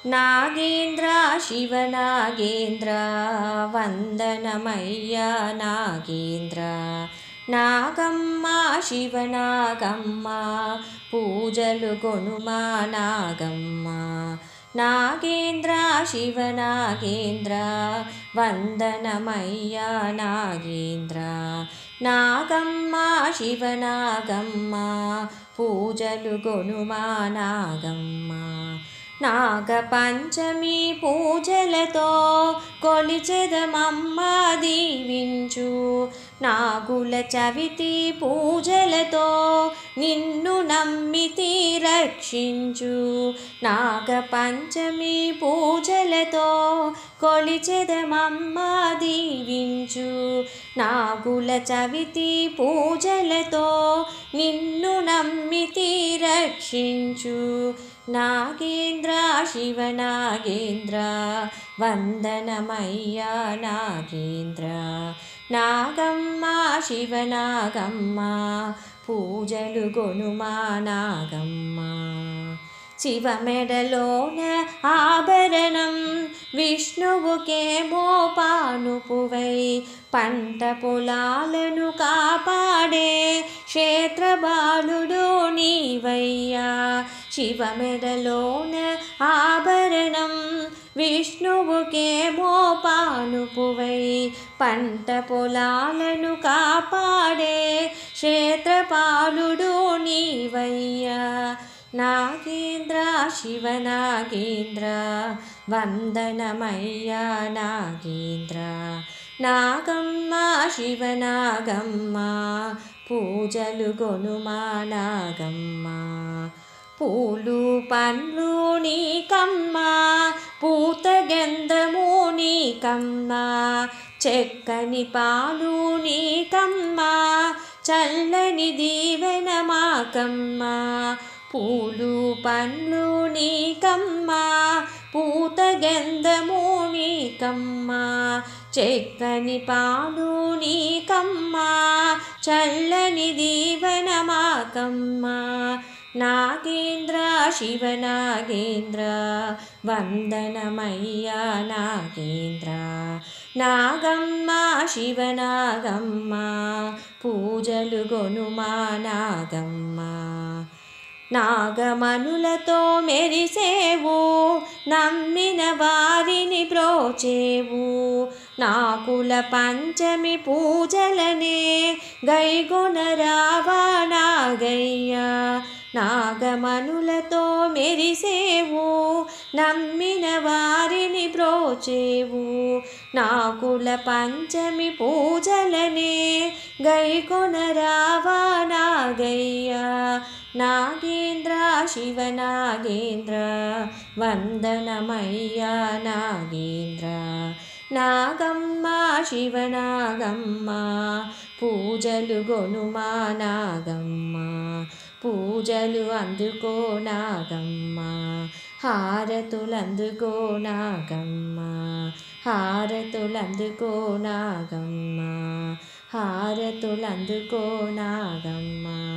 నాగేంద్ర శివనాగేంద్ర వందనమయ్యా నాగేంద్ర. నాగమ్మ శివనాగమ్మ పూజలు కొనుమా నాగమ్మ. నాగేంద్ర శివనాగేంద్ర వందనమయ్యా నాగేంద్ర. నాగమ్మ శివనాగమ్మ పూజలు కొనుమా నాగమ్మ. నాగపంచమి పూజలతో కొలిచెదమమ్మ దీవించు. నాగుల చవితి పూజలతో నిన్ను నమ్మితి రక్షించు. నాగపంచమి పూజలతో కొలిచెదమమ్మ దీవించు. నాగుల చవితి పూజలతో నిన్ను నమ్మితి రక్షించు. నాగేంద్ర శివనాగేంద్ర వందనమయ్యా నాగేంద్ర. నాగమ్మ శివనాగమ్మ పూజలు కొనుమా నాగమ్మ. శివ మెడలోన ఆభరణం విష్ణువుకేమో పానుపువై పంట పొలాలను కాపాడే క్షేత్రబాలుడు నీవయ్యా. శివ మెడలోన ఆభరణం విష్ణువుకేమో పానుపువై పంట పొలాలను కాపాడే క్షేత్రపాలుడు నీవయ్యా. నాగేంద్ర శివనాగేంద్ర వందనమయ్యా నాగేంద్ర. నాగమ్మ శివనాగమ్మ పూజలు కొనుమా నాగమ్మ. పూలు పండ్లు నీకమ్మ పూత గంధము నీకమ్మ. చెక్కని పాలు నీకమ్మ చల్లని దీవెన మాకమ్మ. పూలు పండ్లు నీకమ్మ పూత గంధము నీకమ్మ. చెక్కని పాలు నీకమ్మ చల్లని దీవెన మాకమ్మ. నాగేంద్ర శివనాగేంద్ర వందనమయ్యా నాగేంద్ర. నాగమ్మ శివనాగమ్మ పూజలు కొనుమా నాగమ్మ. నాగమనులతో మెరిసేవు నమ్మిన వారిని బ్రోచేవు. నాకుల పంచమి పూజలనే గైగొనరావా నాగయ్యా. నాగమనులతో మెరిసేవు నమ్మిన వారిని బ్రోచేవు. నాకుల పంచమి పూజలనే గైకొనరావా నాగయ్యా. నాగేంద్ర శివనాగేంద్ర వందనమయ్యా నాగేంద్ర. నాగమ్మ శివనాగమ్మ పూజలు కొనుమా నాగమ్మ. పూజలు అందుకో నాగమ్మ హారతులందుకో నాగమ్మ. హారతులందుకో నాగమ్మ హారతులందుకో నాగమ్మ.